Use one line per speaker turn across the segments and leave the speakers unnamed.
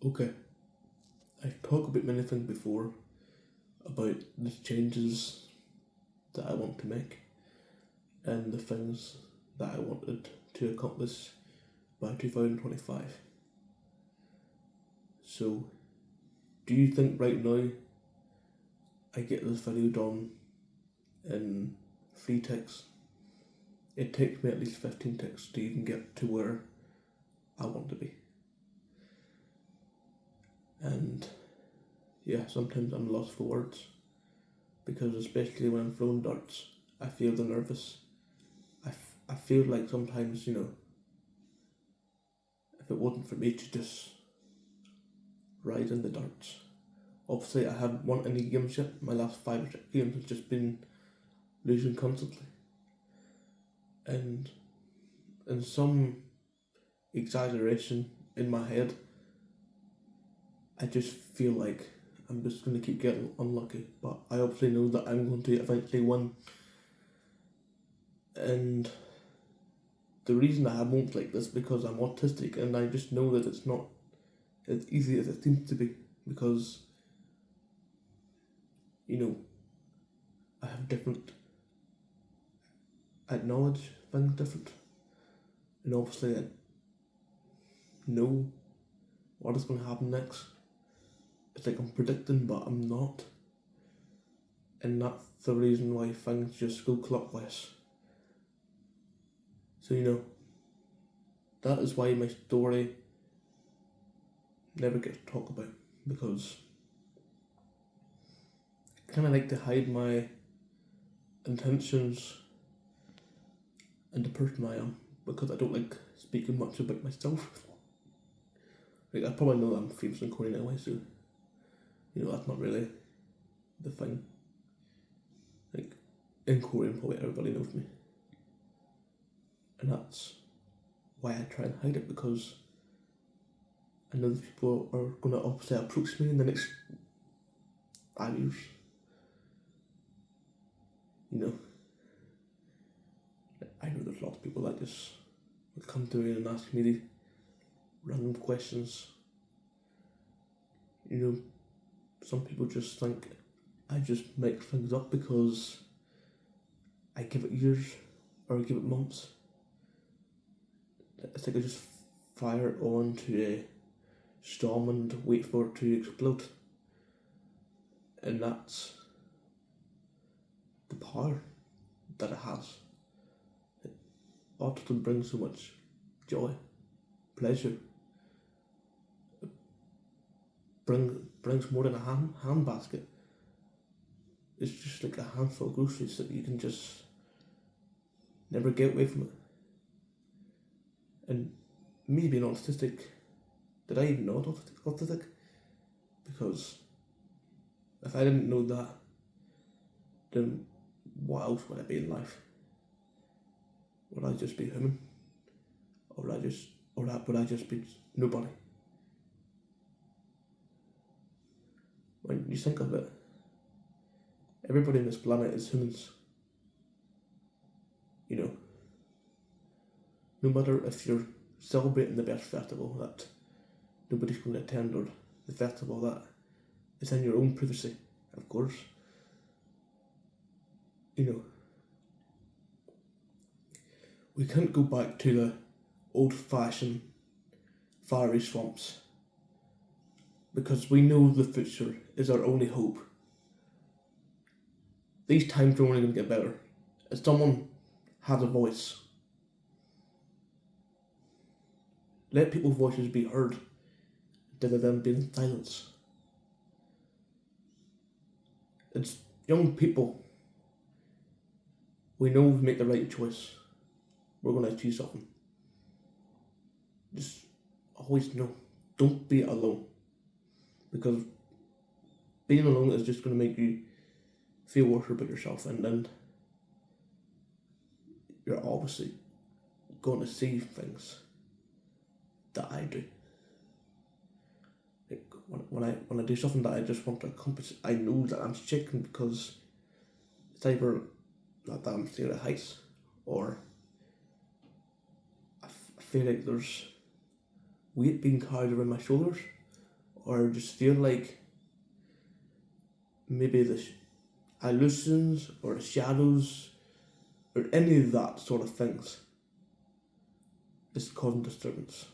Okay, I've talked about many things before about the changes that I want to make and the things that I wanted to accomplish by 2025. So, do you think right now I get this video done in 3 takes? It takes me at least 15 takes to even get to where I want to be. And yeah, sometimes I'm lost for words because, especially when I'm throwing darts, I feel the nervous. I feel like sometimes, if it wasn't for me to just ride in the darts. Obviously, I haven't won any games yet. My last 5 or 6 games have just been losing constantly. And in some exaggeration in my head, I just feel like I'm just going to keep getting unlucky. But I obviously know that I'm going to eventually win. And the reason I have moments like this because I'm autistic, and I just know that it's not as easy as it seems to be, because I have different, I acknowledge things different, and obviously I know what is going to happen next. It's like I'm predicting, but I'm not, and that's the reason why things just go clockwise. So that is why my story never gets talked about, because I kind of like to hide my intentions and the person I am, because I don't like speaking much about myself. Like, I probably know that I'm famous in Korean anyway, so that's not really the thing. Like, in Korean, probably everybody knows me, and that's why I try and hide it, because I know that people are going to obviously approach me in the next 5 years. I know there's lots of people like this will come to me and ask me the random questions. Some people just think I just make things up because I give it years or I give it months. It's like I just fire it on to a storm and wait for it to explode. And that's the power that it has. Autism brings so much joy, pleasure. It brings more than a hand basket. It's just like a handful of groceries that you can just never get away from it. And me being autistic, did I even know autistic? Because if I didn't know that, then what else would I be in life? Would I just be human? Or would I just be nobody? When you think of it, everybody on this planet is humans. No matter if you're celebrating the best festival that nobody's going to attend, or the festival that is in your own privacy, of course. We can't go back to the old-fashioned fiery swamps, because we know the future is our only hope. These times are only going to get better. If someone has a voice, let people's voices be heard instead of them being silenced. It's young people. We know we make the right choice. We're going to achieve something. Just always know, don't be alone, because being alone is just going to make you feel worse about yourself, and then you're obviously going to see things that I do. Like when I do something that I just want to accomplish, I know that I'm shaking, because it's either that I'm scared of heights, or I feel like there's weight being carried around my shoulders, or just feel like maybe the illusions or the shadows or any of that sort of things is causing disturbance.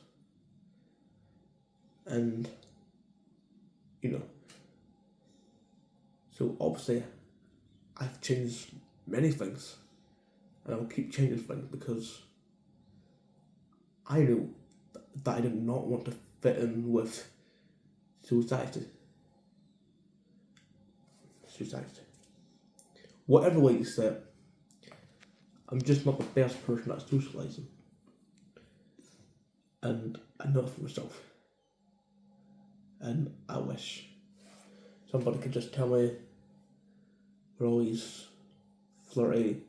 And, so obviously I've changed many things, and I will keep changing things because I know that I did not want to fit in with society. Whatever way you say it, I'm just not the best person at socialising. And I know it for myself. And I wish somebody could just tell me where all these flirty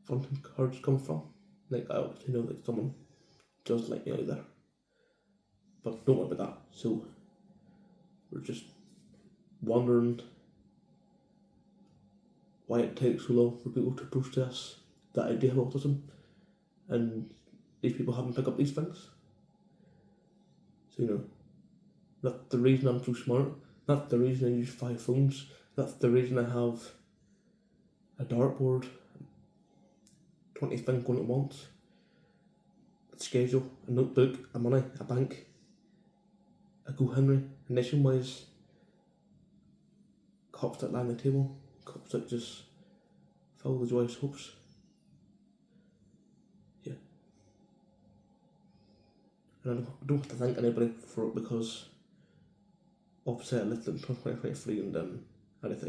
fun cards come from. Like, I obviously know that someone just like me out there. But don't worry about that. So, we're just wondering why it takes so long for people to process the idea of autism, and these people haven't picked up these things. So, that's the reason I'm so smart. That's the reason I use 5 phones. That's the reason I have a dartboard, 20 things going at once, a schedule, a notebook, a money, a bank, a GoHenry, a Nationwise, cups that lie on the table, cups that just fill the joyous hopes. Yeah. And I don't have to thank anybody for it, because obviously I lived in 2023 and then I decided